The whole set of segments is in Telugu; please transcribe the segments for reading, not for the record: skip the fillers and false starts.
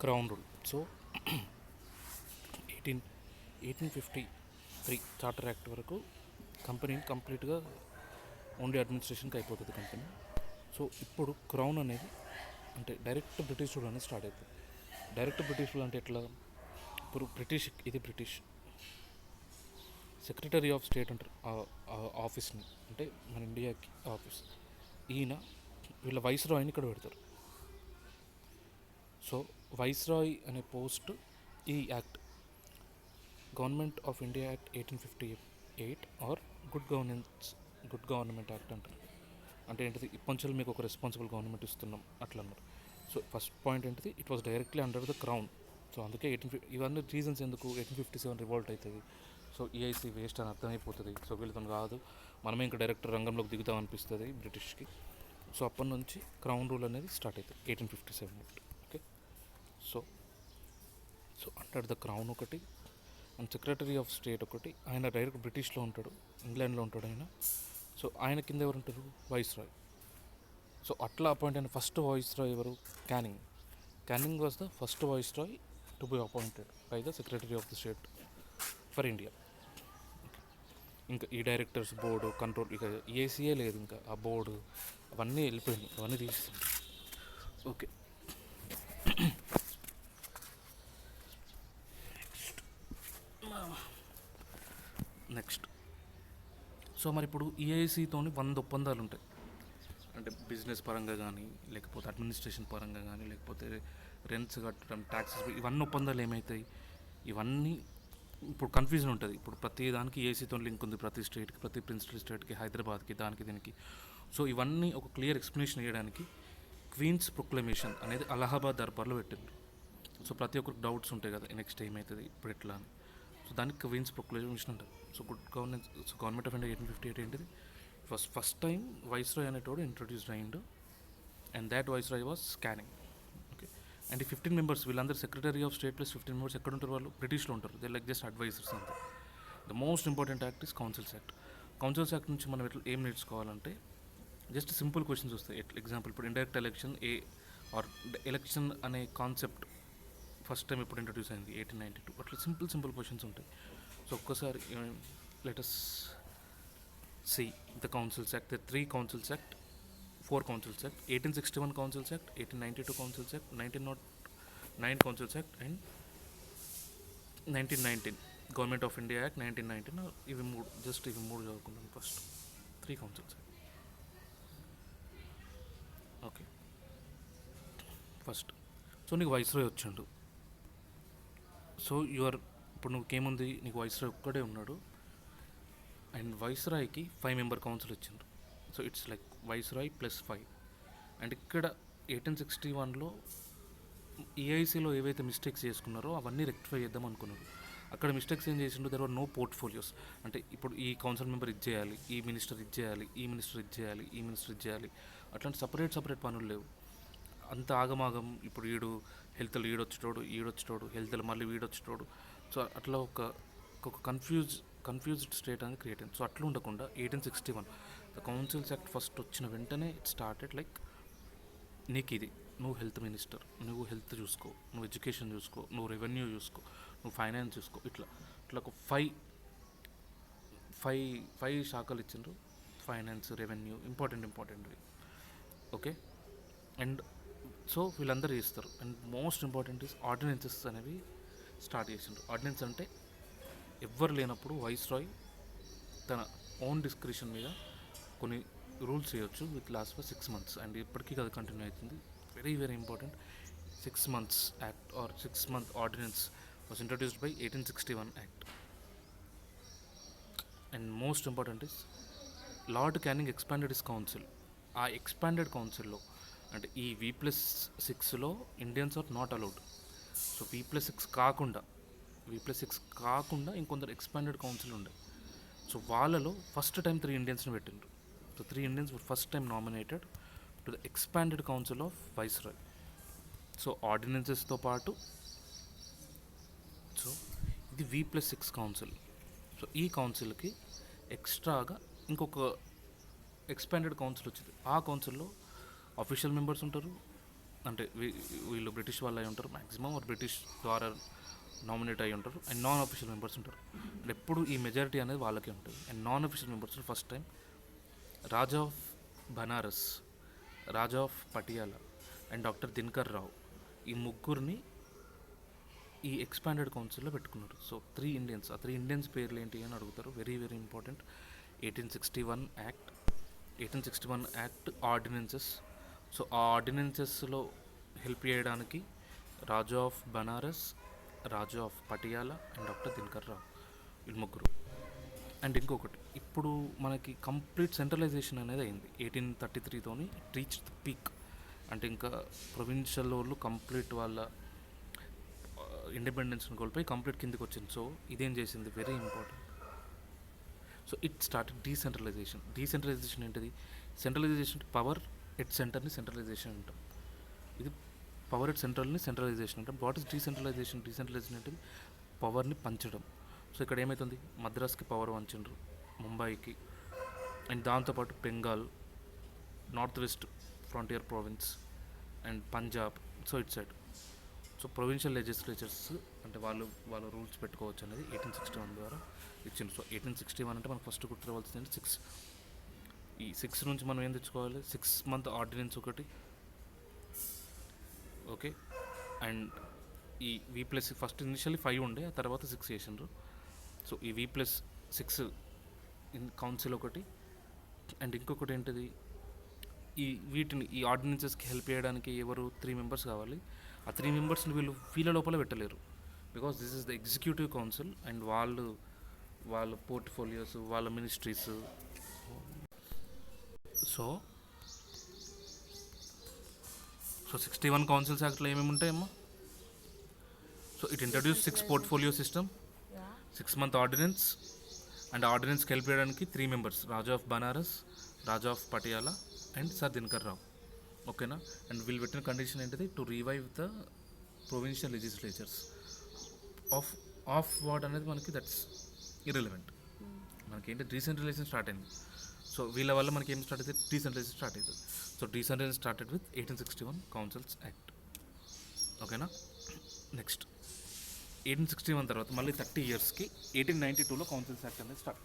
Crown rule. So 1853 charter act వరకు కంపెనీని కంప్లీట్గా ఓన్లీ అడ్మినిస్ట్రేషన్కి అయిపోతుంది కంపెనీ. సో ఇప్పుడు క్రౌన్ అనేది అంటే డైరెక్ట్ బ్రిటిష్ రూల్ అనేది స్టార్ట్ అవుతుంది. డైరెక్ట్ బ్రిటిష్ రూల్ అంటే ఎట్లా? ఇప్పుడు బ్రిటిష్ సెక్రటరీ ఆఫ్ స్టేట్ అంటారు ఆఫీస్ని, అంటే మన ఇండియాకి ఆఫీస్. ఈయన వీళ్ళ వైస్రాయ్ని ఇక్కడ పెడతారు. సో వైస్రాయ్ అనే పోస్ట్ ఈ act government of India act 1858 or good government act అంటారు. అంటే ఏంటిది, ఇప్పటి మీకు ఒక రెస్పాన్సిబుల్ గవర్నమెంట్ ఇస్తున్నాం అట్లా అన్నారు. సో ఫస్ట్ పాయింట్ ఏంటిది, it was directly under the crown. So అందుకే ఇవన్నీ రీజన్స్ ఎందుకు 1857 రివోల్ట్ అవుతుంది. సో ఈఐసి వేస్ట్ అని అర్థమైపోతుంది. సో వీళ్ళతో కాదు, మనమే ఇంకా డైరెక్ట్ రంగంలోకి దిగుతాం అనిపిస్తుంది బ్రిటిష్కి. సో అప్పటి నుంచి క్రౌన్ రూల్ అనేది స్టార్ట్ అవుతుంది 1857. Okay. So so under the crown ఒకటి అండ్ సెక్రటరీ ఆఫ్ స్టేట్ ఒకటి. ఆయన డైరెక్ట్ బ్రిటిష్లో ఉంటాడు, ఇంగ్లాండ్లో ఉంటాడు ఆయన. సో ఆయన కింద ఎవరు ఉంటారు? వైస్రాయ్. సో అట్లా అపాయింట్ అయిన ఫస్ట్ వైస్రాయ్ ఎవరు? Canning was the first viceroy to be appointed by the secretary of the state for India. ఇంకా ఈ డైరెక్టర్స్ బోర్డు కంట్రోల్ ఇక ఏసీఏ లేదు, ఇంకా ఆ బోర్డు అవన్నీ వెళ్ళిపోయినాయి, అవన్నీ తీస్తుంది. ఓకే. నెక్స్ట్ సో మరి ఇప్పుడు ఈఐసితోని 100 ఒప్పందాలు ఉంటాయి. అంటే బిజినెస్ పరంగా కానీ, లేకపోతే అడ్మినిస్ట్రేషన్ పరంగా కానీ, లేకపోతే రెంట్స్ కట్టడం, ట్యాక్సెస్, ఇవన్నీ ఒప్పందాలు ఏమవుతాయి? ఇవన్నీ ఇప్పుడు కన్ఫ్యూజన్ ఉంటుంది. ఇప్పుడు ప్రతి దానికి ఏసీతో లింక్ ఉంది, ప్రతి స్టేట్కి, ప్రతి ప్రిన్సిపల్ స్టేట్కి, హైదరాబాద్కి, దానికి దీనికి. సో ఇవన్నీ ఒక క్లియర్ ఎక్స్ప్లెనేషన్ ఇవ్వడానికి క్వీన్స్ ప్రొక్లమేషన్ అనేది అలహాబాద్ దర్బార్లో పెట్టింది. సో ప్రతి ఒక్కరికి డౌట్స్ ఉంటాయి కదా, నెక్స్ట్ ఏమవుతుంది, ఇప్పుడు ఎట్లా అని. సో దానికి క్వీన్స్ ప్రొక్లమేషన్ ఉంటుంది. So good governance. So government of India 1858 ఏంటిది, ఫస్ట్ టైం వైస్రాయ్ అనేటోడు ఇంట్రొడ్యూస్డ్ అయ్యిండు. And that viceroy was scanning. Okay. And ఈ 15 మెంబర్స్ వీళ్ళందరూ secretary of state plus 15 members ఎక్కడ ఉంటారు? వాళ్ళు బ్రిటిష్లో ఉంటారు. దే లైక్ జస్ట్ అడ్వైజర్స్ అంతే. The most important act is councils act. Councils act నుంచి మనం ఎట్లా ఏం నేర్చుకోవాలంటే, జస్ట్ సింపుల్ క్వశ్చన్స్ వస్తాయి. ఎగ్జాంపుల్ ఇప్పుడు ఇండైరెక్ట్ ఎలక్షన్ ఆర్ ఎలక్షన్ అనే కాన్సెప్ట్ ఫస్ట్ టైం ఇప్పుడు ఇంట్రొడ్యూస్ అయింది 1892. అట్లా సింపుల్ క్వశ్చన్స్ ఉంటాయి. సో ఒక్కసారి let us see the councils act. The 3 councils act, 4 councils act: 1861 councils act, 1892 councils act, 1909 councils act, and 1919 government of India act 1919. ఇవి మూడు చదువుకుందాం first. 3 councils act. Okay. First so నీకు వైస్రాయ్ వచ్చిండు. సో ఇప్పుడు నువ్వుకేముంది, నీకు వైస్రాయ్ ఒక్కడే ఉన్నాడు. అండ్ వైస్రాయ్కి 5 మెంబర్ కౌన్సిల్ ఇచ్చిండ్రు. So it's like viceroy plus 5. And ఇక్కడ 1861లో ఈఐసీలో ఏవైతే మిస్టేక్స్ చేసుకున్నారో అవన్నీ రెక్టిఫై చేద్దాం అనుకున్నారు. అక్కడ మిస్టేక్స్ ఏం చేసిండు, దెర్ ఆర్ నో పోర్ట్ఫోలియోస్. అంటే ఇప్పుడు ఈ కౌన్సిల్ మెంబర్ ఇది చేయాలి, ఈ మినిస్టర్ ఇది చేయాలి, ఈ మినిస్టర్ ఇది చేయాలి, ఈ మినిస్టర్ ఇది చేయాలి, అట్లాంటి సపరేట్ పనులు లేవు. అంత ఆగమాగం. ఇప్పుడు హెల్త్లో ఈడొచ్చేటోడు హెల్త్లో మళ్ళీ వీడొచ్చేటోడు. సో అట్లా ఒక కన్ఫ్యూజ్డ్ స్టేట్ అనేది క్రియేట్ అయింది. సో అట్లా ఉండకుండా 1861 ద కౌన్సిల్స్ యాక్ట్ ఫస్ట్ వచ్చిన వెంటనే ఇట్ స్టార్టెడ్ లైక్, నీకు ఇది, నువ్వు హెల్త్ మినిస్టర్, నువ్వు హెల్త్ చూసుకో, నువ్వు ఎడ్యుకేషన్ చూసుకో, నువ్వు రెవెన్యూ చూసుకో, నువ్వు ఫైనాన్స్ చూసుకో. ఇట్లా ఒక ఫైవ్ శాఖలు ఇచ్చిండ్రు. ఫైనాన్స్, రెవెన్యూ, ఇంపార్టెంట్వి. ఓకే. అండ్ సో వీళ్ళందరూ చేస్తారు. And most important is ordinances అనేవి స్టార్ట్ చేసిండ్రు. ఆర్డినెన్స్ అంటే ఎవ్వరు లేనప్పుడు వైస్రాయ్ తన ఓన్ డిస్క్రిప్షన్ మీద కొన్ని రూల్స్ చేయొచ్చు with last for 6 months. And ఇప్పటికీ అది కంటిన్యూ అవుతుంది. Very important. 6 months act or 6 month ordinance was introduced by 1861 act. And most important is Lord Canning expanded is council. ఆ ఎక్స్పాండెడ్ కౌన్సిల్లో అంటే ఈ V+6లో Indians are not allowed. So V+6 కాకుండా ఇంకొందరు ఎక్స్పాండెడ్ కౌన్సిల్ ఉండే. సో వాళ్ళలో ఫస్ట్ టైం 3 ఇండియన్స్ని పెట్టిండ్రు. So 3 Indians were first time nominated to the expanded council of viceroy. So ఆర్డినెన్సెస్తో పాటు సో ఇది V+6 కౌన్సిల్. సో ఈ కౌన్సిల్కి ఎక్స్ట్రాగా ఇంకొక ఎక్స్పాండెడ్ కౌన్సిల్ వచ్చింది. ఆ కౌన్సిల్లో అఫీషియల్ మెంబర్స్ ఉంటారు అంటే వీళ్ళు బ్రిటిష్ వాళ్ళు అయి ఉంటారు మ్యాక్సిమం, బ్రిటిష్ ద్వారా నామినేట్ అయి ఉంటారు. అండ్ నాన్ అఫీషియల్ మెంబర్స్ ఉంటారు. అండ్ ఎప్పుడు ఈ మెజారిటీ అనేది వాళ్ళకే ఉంటుంది. And non official members first time Raja of Banaras, Raja of Patiala and doctor Dinkar Rao, ఈ ముగ్గురిని ఈ ఎక్స్పాండెడ్ కౌన్సిల్లో పెట్టుకున్నారు. సో 3 ఇండియన్స్, ఆ 3 ఇండియన్స్ పేర్లు ఏంటి అని అడుగుతారు. Very very important. 1861 act, 1861 act ordinances. So ఆ ఆర్డినెన్సెస్లో హెల్ప్ చేయడానికి Raja of Banaras, Raja of Patiala and doctor Dinkar Rao, వీళ్ళు ముగ్గురు. అండ్ ఇంకొకటి, ఇప్పుడు మనకి కంప్లీట్ సెంట్రలైజేషన్ అనేది అయింది 1833తోని. Reach the peak. అంటే ఇంకా ప్రొవిన్షియల్ వాళ్ళు కంప్లీట్ వాళ్ళ ఇండిపెండెన్స్ని కోల్పోయి కంప్లీట్ కిందకి వచ్చింది. సో ఇదేం చేసింది, very important. So it started decentralisation. Decentralisation ఏంటిది? సెంట్రలైజేషన్ పవర్ ఎట్ సెంటర్ని సెంట్రలైజేషన్ అంటాం. ఇది పవర్ ఎట్ సెంట్రల్ని సెంట్రలైజేషన్ అంటాం. What is decentralisation? డీసెంట్రలైజేషన్ ఏంటిది? పవర్ని పంచడం. సో ఇక్కడ ఏమవుతుంది, మద్రాస్కి పవర్ పంచిండ్రు, ముంబైకి, అండ్ దాంతోపాటు Bengal, north west frontier province and Punjab. So it side. So provincial legislatures అంటే వాళ్ళు రూల్స్ పెట్టుకోవచ్చు అనేది 1861 ద్వారా ఇచ్చింది. సో 1861 అంటే మనకు ఫస్ట్ గుర్తురావాల్సింది 6. ఈ 6 నుంచి మనం ఏం తెచ్చుకోవాలి, 6 మంత్ ఆర్డినెన్స్ ఒకటి, ఓకే. అండ్ ఈ V+, ఫస్ట్ ఇనిషియల్లీ 5 ఉండే, ఆ తర్వాత 6 చేసిండ్రు. సో ఈ V+6 ఇన్ కౌన్సిల్ ఒకటి. అండ్ ఇంకొకటి ఏంటిది, ఈ ఆర్డినెన్సెస్కి హెల్ప్ చేయడానికి ఎవరు 3 మెంబర్స్ కావాలి. ఆ 3 మెంబర్స్ని వీళ్ళ లోపల పెట్టలేరు, because this is the executive council. And వాళ్ళ పోర్ట్ఫోలియోస్, వాళ్ళ మినిస్ట్రీస్. సో 61 కౌన్సిల్స్ యాక్ట్లో ఏమేమి ఉంటాయమ్మా? So it introduce 6 portfolio system, 6 month ordinance. And ఆర్డినెన్స్కి హెల్ప్ చేయడానికి 3 members, Raja of Banaras, Raja of Patiala and sir Dinkar Rao, ఓకేనా. అండ్ వీళ్ళు పెట్టిన కండిషన్ ఏంటిది, to revive the provincial legislatures of what అనేది మనకి దట్స్ ఇర్రెలవెంట్. మనకి ఏంటి, డీసెంట్రలైజేషన్ స్టార్ట్ అయింది. సో వీళ్ళ వల్ల మనకి ఏం స్టార్ట్ అవుతుంది, డీసెంట్రలైజేషన్ స్టార్ట్ అవుతుంది. So decentralisation started with 1861 councils act, ఓకేనా. నెక్స్ట్ 1861 తర్వాత మళ్ళీ 30 ఇయర్స్కి 1892లో కౌన్సిల్స్ యాక్ట్ అనేది స్టార్ట్.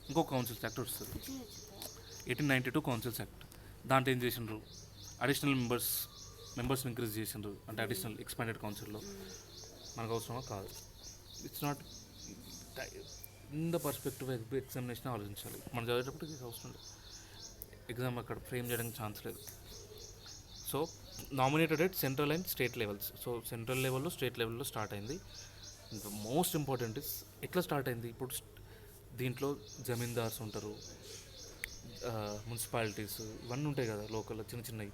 ఇంకొక కౌన్సిల్స్ యాక్ట్ వస్తుంది, 1892 కౌన్సిల్స్ యాక్ట్. దాంట్లో ఏం చేసిండ్రు, అడిషనల్ మెంబర్స్ని ఇంక్రీజ్ చేసిండ్రు. అంటే అడిషనల్ ఎక్స్పాండెడ్ కౌన్సిల్లో మనకు అవసరమా కాదు. It's not in the perspective examination ఆలోచించాలి. మనం చదివేటప్పుడు ఇది అవసరం లేదు, ఎగ్జామ్ అక్కడ ఫ్రేమ్ చేయడానికి ఛాన్స్ లేదు. So nominated at central and state levels. So central లెవెల్లో, స్టేట్ లెవెల్లో స్టార్ట్ అయింది. ఇంకా మోస్ట్ ఇంపార్టెంట్ ఇస్ ఎట్లా స్టార్ట్ అయింది. ఇప్పుడు దీంట్లో జమీందార్స్ ఉంటారు, మున్సిపాలిటీస్ ఇవన్నీ ఉంటాయి కదా లోకల్, చిన్న చిన్నవి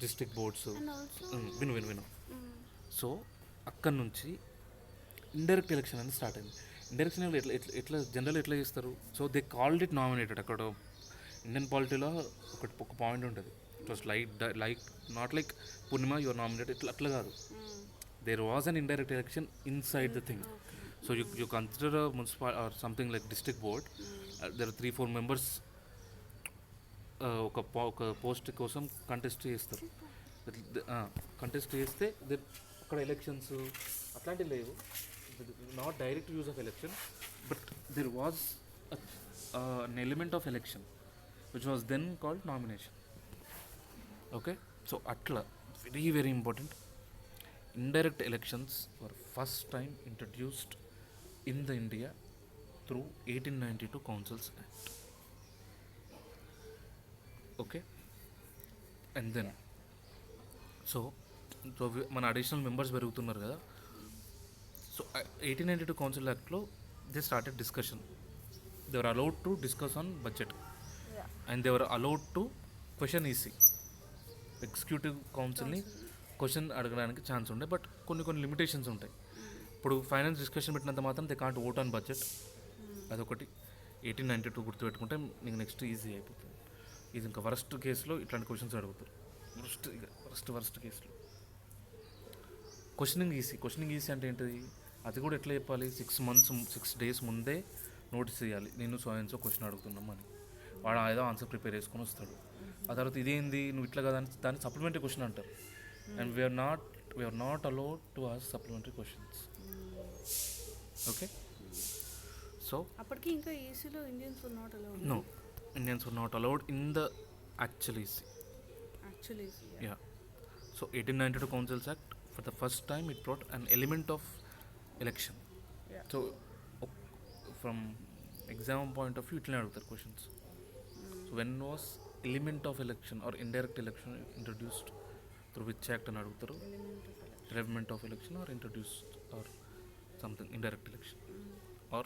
డిస్ట్రిక్ట్ బోర్డ్స్. విను. సో అక్కడి నుంచి ఇండైరెక్ట్ ఎలక్షన్ అనేది స్టార్ట్ అయింది. ఇండైరెక్షన్ ఎట్లా జనరల్ ఎట్లా చేస్తారు. So they called it nominated. అక్కడ ఇండియన్ పాలిటీలో ఒక పాయింట్ ఉంటుంది, it was like not like Purnima your nominated, అట్లా కాదు. There was an indirect election inside the thing. So you consider municipal or something like district board, there 3-4 members ఒక పోస్ట్ కోసం కంటెస్ట్ చేస్తారు. కంటెస్ట్ చేస్తే అక్కడ ఎలక్షన్స్ అట్లాంటివి లేవు, not direct use of election, but there was an element of election which was then called nomination. Okay, so atla very very important, indirect elections were first time introduced in the India through 1892 Councils Act. Okay, and then so మన అడిషనల్ మెంబర్స్ పెరుగుతున్నారు కదా. సో 1892 కౌన్సిల్ యాక్ట్లో they started discussion. They were allowed to discuss on budget, and they were allowed to question EC, executive కౌన్సిల్ని క్వశ్చన్ అడగడానికి ఛాన్స్ ఉండే, బట్ కొన్ని లిమిటేషన్స్ ఉంటాయి. ఇప్పుడు ఫైనాన్స్ డిస్కషన్ పెట్టినంత మాత్రం they can't vote on budget. అదొకటి 1892 గుర్తుపెట్టుకుంటే నీకు నెక్స్ట్ ఈజీ అయిపోతుంది. ఇది ఇంకా వరస్ట్ కేసులో ఇట్లాంటి క్వశ్చన్స్ అడుగుతారు. వరస్ట్ కేసులో క్వశ్చనింగ్ ఈసీ అంటే ఏంటిది, అది కూడా ఎట్లా చెప్పాలి, 6 days ముందే నోటీస్ చేయాలి, నేను సో క్వశ్చన్ అడుగుతున్నాం అని. వాడు ఏదో ఆన్సర్ ప్రిపేర్ చేసుకొని వస్తాడు. ఆ తర్వాత ఇదేంది నువ్వు ఇట్లా కదా అని దాన్ని సప్లిమెంటరీ క్వశ్చన్ అంటారు. And we are not allowed to ask supplementary questions. Okay, so అప్పటికి ఇంకా ఈసీలో Indians were not allowed. No, Indians were not allowed in the actual EC. Actually Yeah. So 1892 Councils Act, for the first time it brought an element of election. Yeah. So from exam point of view, it will questions. So when was element of election or indirect election introduced, through which act and adutaru? Element of election or introduced or something indirect election or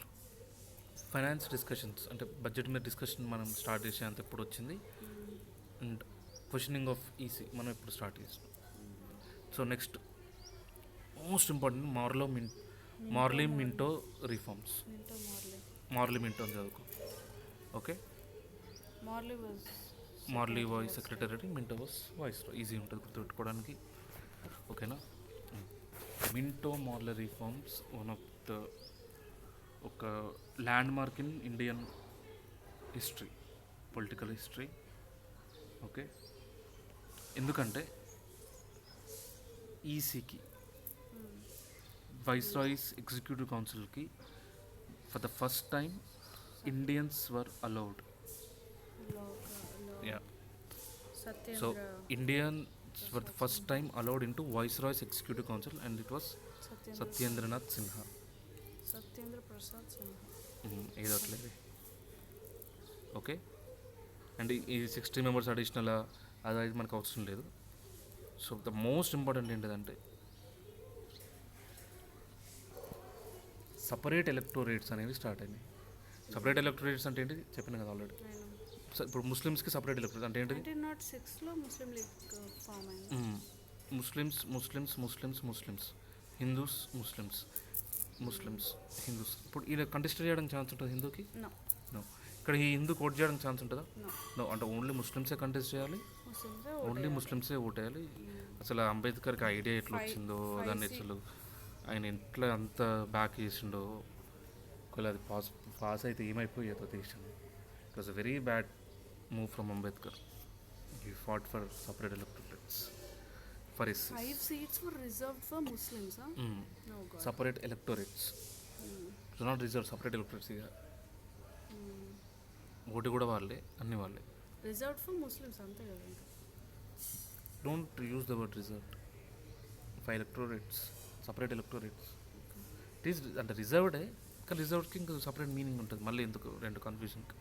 finance discussions అంటే బడ్జెట్ మీద డిస్కషన్ మనం స్టార్ట్ చేసే అంత ఎప్పుడు వచ్చింది. అండ్ క్వశ్చనింగ్ ఆఫ్ ఈసీ మనం ఎప్పుడు స్టార్ట్ చేసాం. So next most important Morley Minto reforms. Morley Minto అని చదువుకో. Okay, Morley voice secretary, Minto was voice. Easy ఉంటుంది గుర్తుపెట్టుకోవడానికి. ఓకేనా. Minto Morley reforms one of the ఒక landmark in Indian history, political history. Okay, ఎందుకంటే ఈసీకి, వైస్రాయిస్ ఎగ్జిక్యూటివ్ కౌన్సిల్కి for the first time Indians were allowed. Yeah, so Indians were the first time allowed into viceroy's executive council and it was Satyendranath Sinha. Satyendra Prasad Sinha ఏదో అట్లేదు. ఓకే, అండ్ ఈ 60 మెంబర్స్ అడిషనల్ అది మనకు అవసరం లేదు. సో ద మోస్ట్ ఇంపార్టెంట్ ఏంటిదంటే సపరేట్ ఎలక్టోరేట్స్ అనేవి స్టార్ట్ అయినాయి. సపరేట్ ఎలక్టోరేట్స్ అంటే ఏంటి చెప్పిన కదా ఆల్రెడీ. ఇప్పుడు ముస్లిమ్స్కి సపరేట్ ఎలక్టోరేట్ అంటే ఏంటిది? 1906లో ముస్లిం లీగ్ ఫామ్ అయింది. Muslims, Hindus, Muslims, Hindus. ఇప్పుడు ఇలా కంటెస్ట్ చేయడానికి ఛాన్స్ ఉంటుంది హిందూకి? నో. ఇక్కడ ఈ హిందూ ఓట్ చేయడానికి ఛాన్స్ ఉంటుందా? నో. అంటే ఓన్లీ ముస్లిమ్సే కంటెస్ట్ చేయాలి, ఓన్లీ ముస్లిమ్సే ఓట్ వేయాలి. అసలు అంబేద్కర్కి ఐడియా ఎట్లా వచ్చిందో దాన్ని అసలు ఆయన ఎట్లా అంత బ్యాక్ చేసిండో, ఒకవేళ అది పాస్ అయితే ఏమైపోయేదో దేశం. It was a very bad move from Ambedkar. He fought for separate electorates. For his 5 seats were reserved for Muslims, huh? Oh God. Separate electorates. So not reserved, separate electorates. Vote కూడా వాళ్ళే, అన్ని వాళ్ళే. Reserved for Muslims అంతే కదా. Don't use the word reserved. 5 electorates, separate electorates. It is అంటే రిజర్వ్డే, కానీ రిజర్వ్డ్కి ఇంకా సపరేట్ మీనింగ్ ఉంటుంది మళ్ళీ, ఎందుకు రెండు కన్ఫ్యూజన్కి.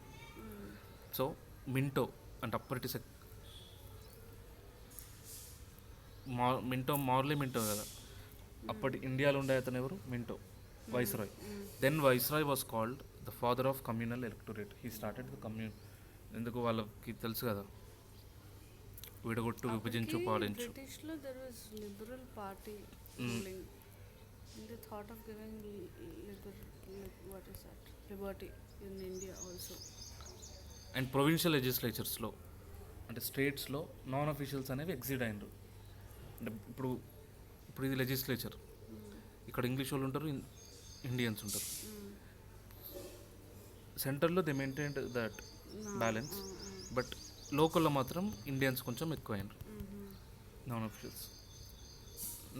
సో మింటో అంటే అప్పటి మార్లీ మింటో కదా అప్పటి ఇండియాలో ఉండే అతను ఎవరు? Minto, viceroy. Then viceroy was called the father of communal electorate. He started the ఎందుకు వాళ్ళకి తెలుసు కదా, విడగొట్టు, విభజించు, పాలించు. బ్రిటిష్లో there was liberal party ruling. They thought of giving liberty in India also. And provincial లెజిస్లేచర్స్లో అంటే స్టేట్స్లో నాన్ అఫీషియల్స్ అనేవి ఎగ్జిట్ అయినరు. అంటే ఇప్పుడు ఇది లెజిస్లేచర్, ఇక్కడ ఇంగ్లీష్ వాళ్ళు ఉంటారు, ఇండియన్స్ ఉంటారు. సెంటర్లో they maintain that balance, but లోకల్లో మాత్రం ఇండియన్స్ కొంచెం ఎక్కువ అయినారు. నాన్ అఫీషియల్స్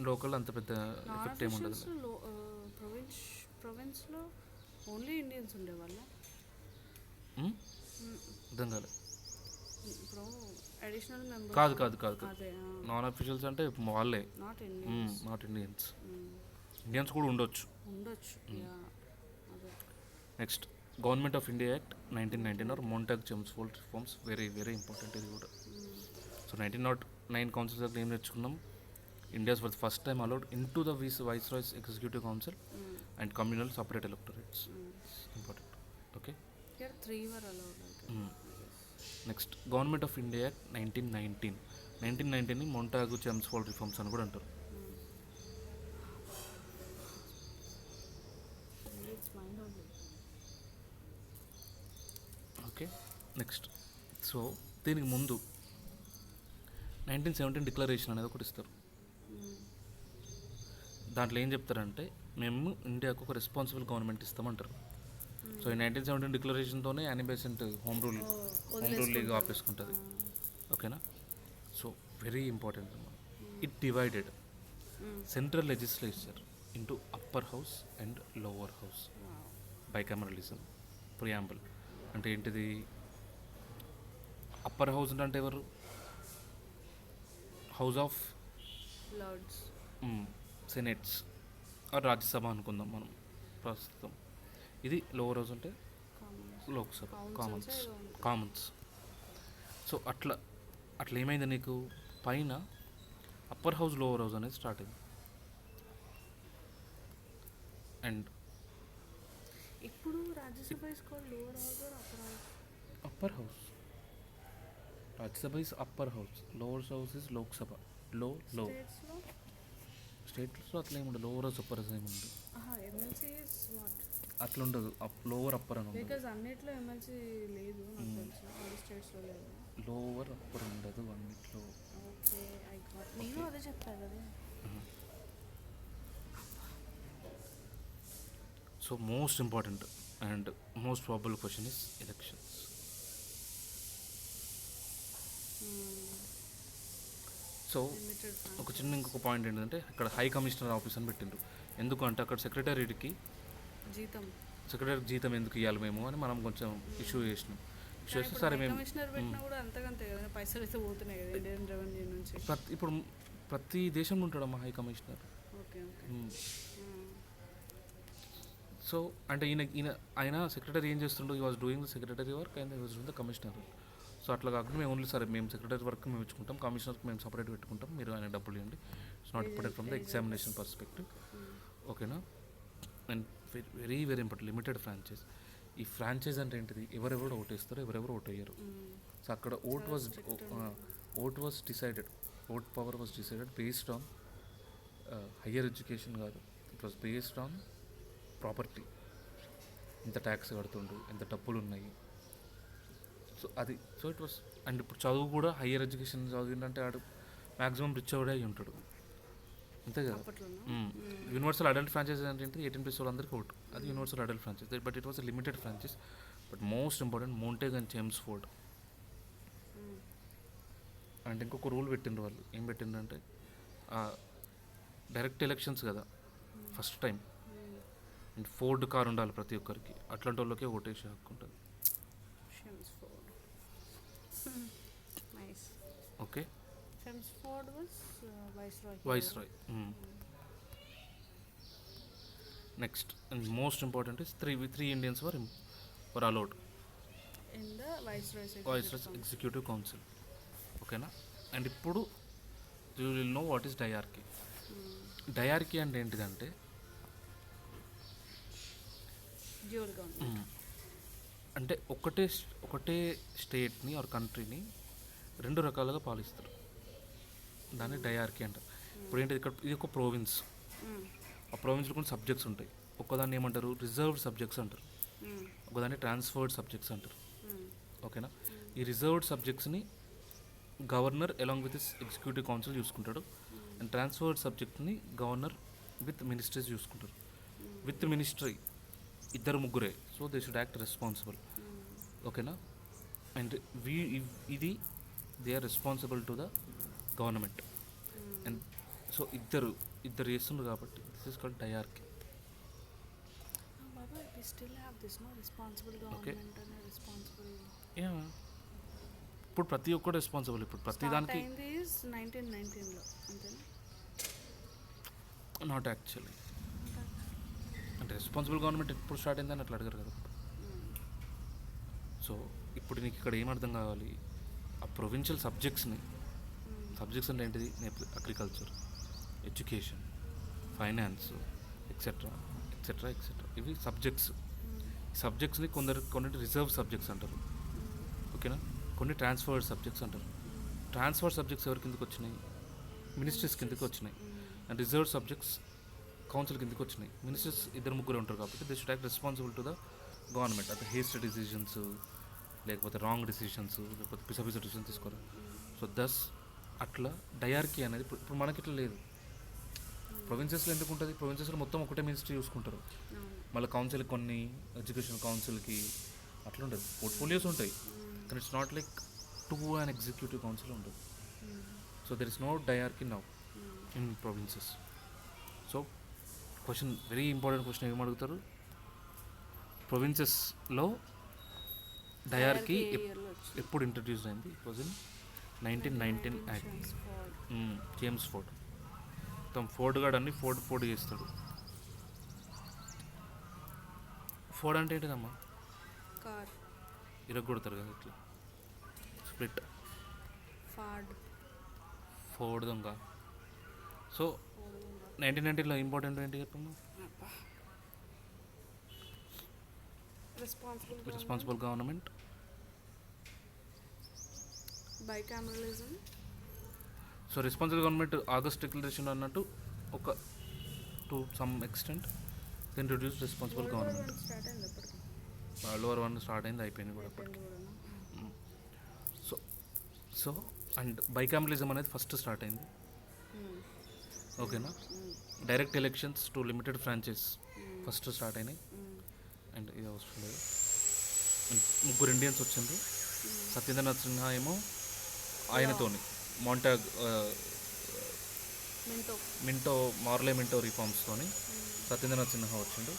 లోకల్ అంత పెద్ద ఎఫెక్ట్ ఏమి ఉండదు. ప్రొవిన్స్లో ఓన్లీ ఇండియన్స్ ఉండేవాళ్ళ? అర్థం కాలేదు. ఇప్పుడు అడిషనల్ మెంబర్స్ కాదు. నాన్ అఫీషియల్స్ అంటే వాళ్ళే, నాట్ ఇండియన్స్. ఇండియన్స్ కూడా ఉండొచ్చు. Next government of India act 1919 or Montagu Chelmsford reforms. Very very important ఇది కూడా. సో 1909 కౌన్సిల్స్ యాక్ట్ ఏం నేర్చుకున్నాం? India's for the first time allowed into the viceroy's executive council and communal separate electorates. Important. Okay, next government of India act 1919ని మోంటాగు చెమ్స్ఫోర్డ్ రిఫార్మ్స్ అని కూడా అంటారు. ఓకే, నెక్స్ట్ సో దీనికి ముందు 1917 డిక్లరేషన్ అనేది ఒకటి ఇస్తారు. దాంట్లో ఏం చెప్తారంటే మేము ఇండియాకు ఒక రెస్పాన్సిబుల్ గవర్నమెంట్ ఇస్తామంటారు. సో ఈ 1917 డిక్లరేషన్తోనే Annie Besant home rule league ఆపేసుకుంటుంది. ఓకేనా. So very important. It divided central legislature into upper house and lower house bicameralism. Preamble అంటే ఏంటిది? అప్పర్ హౌస్ అంటే ఎవరు? House of lords, senates or Rajya Sabha అనుకుందాం మనం ప్రస్తుతం. ఇది లోవర్ హౌస్ అంటే లోక్సభ, కామన్స్. సో అట్లా అట్లా ఏమైంది నీకు? పైన అప్పర్ హౌస్ లోవర్ హౌస్ అనేది స్టార్ట్ అయింది. అండ్ ఇప్పుడు Rajya Sabha is called lower house or upper house? Upper house. Rajya Sabha is upper house, lower house is Lok Sabha. లో స్టేట్స్లో స్టేట్స్లో అట్లా ఏముండదు. లోవర్ హౌస్ అప్పర్ హౌస్ ఏముండదు. MLC is what? అట్లా ఉండదు. లోవర్ అప్పర్ అని ఉండదు. బికాజ్ అన్నిట్లో ఎమ్మెల్సీ లేదు నాకు తెలిసి, అన్ని స్టేట్స్లో లేదు. లోవర్ అప్పర్ ఉండదు అన్నిట్లో. Okay, I got. నేను అదే చెప్తా కదా. So most important and most probable question is elections. So ఒక చిన్న ఇంకొక పాయింట్ ఏంటంటే, ఇక్కడ హై కమిషనర్ ఆఫీస్ అని పెట్టిండ్రు. ఎందుకంటే అక్కడ సెక్రటరీకి జీతం ఎందుకు ఇవ్వాలి మేము అని మనం కొంచెం ఇష్యూ చేసినాం. ఇష్యూ చేస్తే సరే మేము కమిషనర్ పెట్టినా కూడా అంతకంతే కదా, పైసలు అయితే పోతున్నాయి కదా ఇండియన్ రెవెన్యూ నుంచి. ఇప్పుడు ప్రతి దేశంలో ఉంటాడమ్మా high commissioner. Okay okay. So అంటే ఆయన సెక్రటరీ ఏం చేస్తుండో, he was doing the secretary work and was doing the commissioner. So అట్లా కాకుండా మేము ఓన్లీ సరే మేము సెక్రటరీ వర్క్ మేము ఇచ్చుకుంటాం, కమిషనర్కి మేము సపరేట్ పెట్టుకుంటాం, మీరు ఆయన డబ్బులు ఇవ్వండి. It's not important from the examination perspective. ఓకేనా. And very very important limited franchise. ఈ ఫ్రాంచైజ్ అంటే ఏంటిది? ఎవరెవరు ఓటేస్తారో ఎవరెవరు ఓట్ అయ్యారు. సో అక్కడ vote was decided, vote power was decided based on higher education కాదు. It was based on property. ఎంత ట్యాక్స్ కడుతుండు, ఎంత డబ్బులు ఉన్నాయి. సో అది ఇట్ వాస్. అండ్ ఇప్పుడు చదువు కూడా హయ్యర్ ఎడ్యుకేషన్ చదివిందంటే ఆడు మ్యాక్సిమం రిచ్ అవడే అయి ఉంటాడు, అంతే కదా. యూనివర్సల్ అడల్ట్ ఫ్రాంచైజ్ అంటే ఏంటి? 18+ వాళ్ళందరికీ ఓటు. అది universal adult franchise. But it was a limited franchise. But most important Montague and Chelmsford. And ఇంకొక రూల్ పెట్టిండ్రు వాళ్ళు. ఏం పెట్టిండ్రంటే, డైరెక్ట్ ఎలక్షన్స్ కదా first time, and Ford car ఉండాలి ప్రతి ఒక్కరికి. అట్లాంటి వాళ్ళకే ఓటేసే హక్కు ఉంటుంది. Okay. Viceroy. Next and most important is three Indians were allowed in the viceroy's executive council. ఓకేనా. అండ్ ఇప్పుడు you will know what is diarchy. Diarchy అంటే ఏంటిదంటే, అంటే ఒకటే స్టేట్ని ఆర్ కంట్రీని 2 రకాలుగా పాలిస్తారు. దాన్ని డయార్కీ అంటారు. ఇప్పుడు ఏంటి? ఇది ఒక ప్రోవిన్స్. ఆ ప్రోవిన్స్లో కొన్ని సబ్జెక్ట్స్ ఉంటాయి. ఒక్కదాన్ని ఏమంటారు? రిజర్వ్డ్ సబ్జెక్ట్స్ అంటారు. ఒకదాన్ని ట్రాన్స్ఫర్డ్ సబ్జెక్ట్స్ అంటారు. ఓకేనా. ఈ రిజర్వ్డ్ సబ్జెక్ట్స్ని governor along with executive council చూసుకుంటాడు. అండ్ ట్రాన్స్ఫర్డ్ సబ్జెక్ట్ని గవర్నర్ విత్ మినిస్ట్రీస్ చూసుకుంటారు. With ministry 2-3. So they should act responsible. ఓకేనా. అండ్ ఇది they are responsible to the government. And so ఇద్దరు చేస్తున్నారు కాబట్టి this is called diarchy. Okay. ఇప్పుడు ప్రతి ఒక్కరు రెస్పాన్సిబుల్. ఇప్పుడు ప్రతి దానికి నాట్ యాక్చువల్లీ అంటే రెస్పాన్సిబుల్ గవర్నమెంట్ ఎప్పుడు స్టార్ట్ అయిందని అట్లా అడగరు కదా. సో ఇప్పుడు నీకు ఇక్కడ ఏం అర్థం కావాలి? ఆ ప్రొవిన్షియల్ సబ్జెక్ట్స్ అంటే ఏంటిది? Agriculture, education, finance, etcetera. ఇవి సబ్జెక్ట్స్ని కొన్ని రిజర్వ్ సబ్జెక్ట్స్ అంటారు. ఓకేనా. కొన్ని ట్రాన్స్ఫర్డ్ సబ్జెక్ట్స్ అంటారు. ట్రాన్స్ఫర్డ్ సబ్జెక్ట్స్ ఎవరి కిందకి వచ్చినాయి? మినిస్ట్రీస్ కిందకి వచ్చినాయి. అండ్ రిజర్వ్ సబ్జెక్ట్స్ కౌన్సిల్ కిందకి వచ్చినాయి. మినిస్టర్స్ 2-3 ఉంటారు కాబట్టి they should act responsible to the government. అంటే హేస్ట్ డిసిషన్స్, లేకపోతే రాంగ్ డిసిషన్స్, లేకపోతే పిస డిసిషన్స్ తీసుకోరు. సో దస్ అట్లా డయార్కీ అనేది ఇప్పుడు మనకి ఇట్లా లేదు. ప్రొవిన్సెస్లో ఎందుకు ఉంటుంది? ప్రొవిన్సెస్లో మొత్తం ఒకటే మినిస్ట్రీ చూసుకుంటారు. మళ్ళీ కౌన్సిల్కి కొన్ని, ఎడ్యుకేషన్ కౌన్సిల్కి అట్లా ఉంటుంది. పోర్ట్ఫోలియోస్ ఉంటాయి, కానీ it's not like to and executive council ఉంటుంది. So there is no diarchy now in provinces. So question, very important question ఏం అడుగుతారు, ప్రొవిన్సెస్లో డయార్కీ ఎప్పుడు ఇంట్రడ్యూస్ అయింది? It was in 1919 act. James Ford. మొత్తం ఫోర్డ్ గాడు అన్ని ఫోర్డ్ చేస్తాడు. ఫోర్డ్ అంటే ఏంటిదమ్మా? కార్. ఇరగొడతారు కదా ఇట్లా, స్ప్లిట్. ఫోర్డ్ దొంగ. సో 1990లో ఇంపార్టెంట్ ఏంటి చెప్పమ్మా? Responsible government, bicameralism. So responsible government August declaration అన్నట్టు ఒక to some extent introduce responsible government. World war 1 start అయింది, అయిపోయింది కూడా అప్పటికి. సో అండ్ బైకామరలిజం అనేది ఫస్ట్ స్టార్ట్ అయింది. ఓకేనా? Direct elections to limited franchise first start అయినాయి. అండ్ ఇది అవసరం లేదు. ముగ్గురు ఇండియన్స్ వచ్చిండ్రు. సత్యేంద్రనాథ్ సిన్హా ఏమో ఆయనతోని మింటో మింటో రిఫార్మ్స్తోని సత్యేంద్రనాథ్ సిన్హా వచ్చిండు.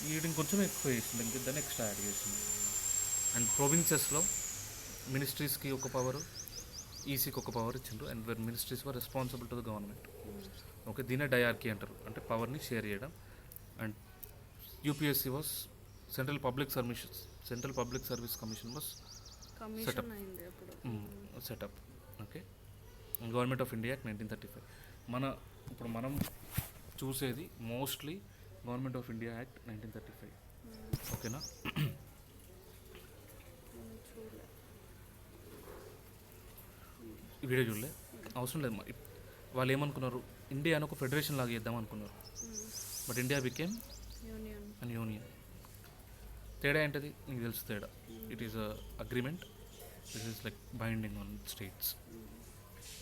వీటిని కొంచెం ఎక్కువ చేసిండు, ఇంకిద్దరిని ఎక్స్ట్రా యాడ్ చేసిండు. అండ్ ప్రొవిన్సెస్లో మినిస్ట్రీస్కి ఒక పవరు, ఈసీకి ఒక పవర్ ఇచ్చిండ్రు. And where ministries were responsible to the government. Okay, దీనే డయార్కీ అంటారు, అంటే పవర్ని షేర్ చేయడం. And UPSC was central public service commission was set up. Okay, government of India act 1935. ఇప్పుడు మనం చూసేది mostly government of India act 1935. ఓకేనా? ఈ వీడియో చూడలే, అవసరం లేదు. వాళ్ళు ఏమనుకున్నారు, ఇండియా అని ఒక ఫెడరేషన్ లాగా చేద్దాం అనుకున్నారు. But India became an union. తేడా ఏంటది నీకు తెలుసు? తేడా, it is agreement, it is like binding on states.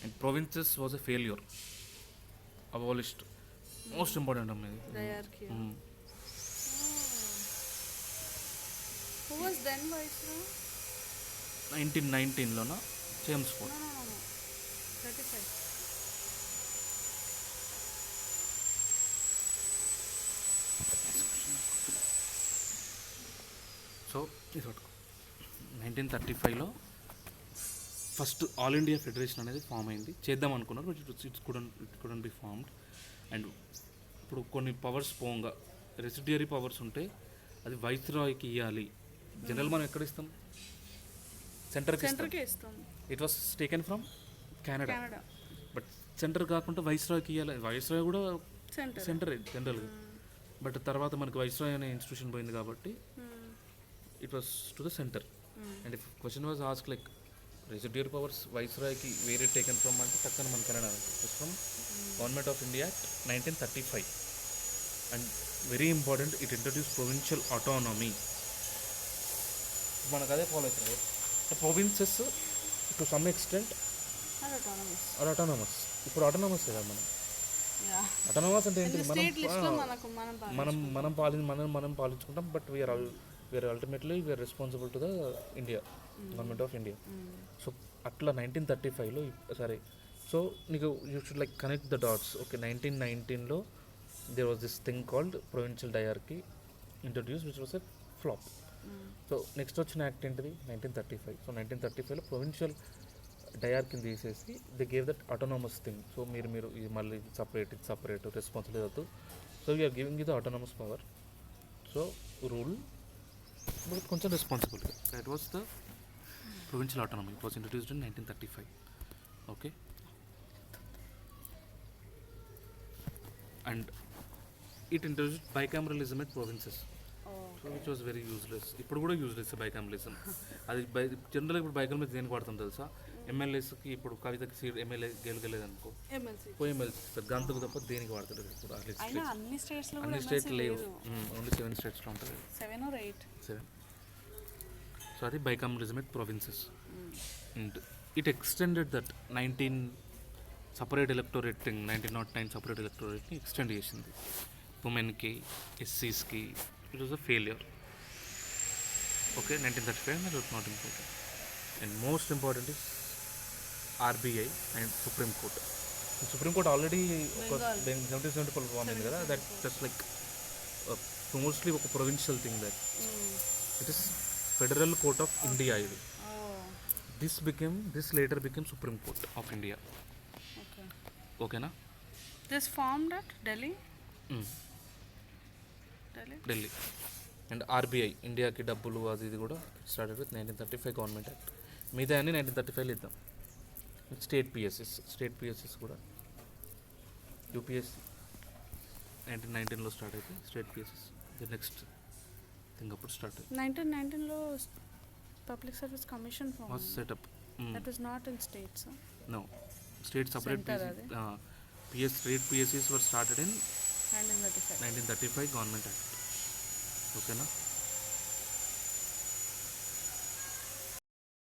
And provinces was a failure, abolished. Most important అమ్మేది. 1919లోన జేమ్స్ ఫోర్డ్. సో ఇది 1935లో ఫస్ట్ ఆల్ ఇండియా ఫెడరేషన్ అనేది ఫామ్ అయింది. చేద్దాం అనుకున్నారు, but it couldn't be formed. And ఇప్పుడు కొన్ని పవర్స్ పోగా రెసిడ్యూరీ పవర్స్ ఉంటే అది వైస్రాయ్కి ఇవ్వాలి. జనరల్ మనం ఎక్కడ ఇస్తాం? సెంటర్కి ఇస్తాం. It was taken from Canada. But centre కాకుండా వైస్రాయ్కి ఇవ్వాలి. వైస్రాయ్ కూడా సెంటరే జనరల్గా. బట్ తర్వాత మనకి వైస్రాయ్ అనే ఇన్స్టిట్యూషన్ పోయింది కాబట్టి it was to the center. And if question was ask like residuary powers వైస్రాయ్కి వేరే టేకెన్ ఫ్రమ్ అంటే టక్కన మన Canada from government of India act 1935. And very important, it introduce provincial autonomy. మనకు అదే ఫాలో అవుతుంది. Provinces to some extent are autonomous. ఇప్పుడు ఆటోనమస్ కదా మనం. ఆటోనమస్ అంటే ఏంటి? మనం పాలించుకుంటాం. But we are ultimately we are responsible to the India, government of India. So అట్లా 1935లో సరే. సో నీకు you should like connect the dots. Okay, 1919లో there was this thing called provincial diarchy introduce, which was a flop. So next వచ్చిన యాక్ట్ ఏంటిది? 1935. సో 1935లో ప్రొవిన్షియల్ డయార్కీని తీసేసి they gave that autonomous thing. So మీరు ఇది మళ్ళీ సపరేట్ రెస్పాన్సిబిలిటీ అవుతుంది. So we are giving you the autonomous power. So rule but కొంచెం responsibility. That was the provincial autonomy. It was introduced in 1935. Okay, and it introduced bicameralism at provinces. So which was very useless. ఇప్పుడు కూడా యూజ్లెస్ బైకామరలిజం. అది జనరల్గా ఇప్పుడు బైకామరలిజం దేనికి వాడతాం తెలుసా? ఎమ్మెల్యేస్కి ఇప్పుడు కవితకి సీట్ ఎమ్మెల్యే గెలగలేదనుకో ఎమ్మెల్సీ గంతకు తప్ప దేనికి వాడతారు ఇప్పుడు. అన్ని స్టేట్ లేవు, ఓన్లీ 7 స్టేట్స్లో ఉంటుంది. 7. సో అది bicameralism at provinces. And it extended that 1909 separate ఎలక్టోరేట్ని ఎక్స్టెండ్ చేసింది ఉమెన్కి, ఎస్సీస్కి. It was a failure. Okay, 1935 it was not important. And most important is RBI and supreme court. Supreme court already ఒక Bengal. 70 బాగుంది కదా, దట్ జస్ట్ లైక్ మోస్ట్లీ ఒక provincial thing that it is federal court of India ఇది. Oh, this later became supreme court of India. okay. ఓకేనా? This formed at Delhi? Delhi? Delhi. And RBI ఇండియాకి డబ్బులు అది ఇది కూడా స్టార్టెడ్ విత్ 1935 గవర్నమెంట్ యాక్ట్. మిగతా అన్ని 1935లో ఇద్దాం. స్టేట్ పిఎస్ఎస్ కూడా యూపీఎస్సి 1919లో స్టార్ట్ అయితే state PSS the next thing అప్పుడు స్టార్ట్ అయింది. 1919లో Public Service Commission was formed. Set up. That was not in states, huh? No state separate Center అది. స్టేట్ పిఎస్సీస్ were started in 1935. 1935 government act. ఓకేనా?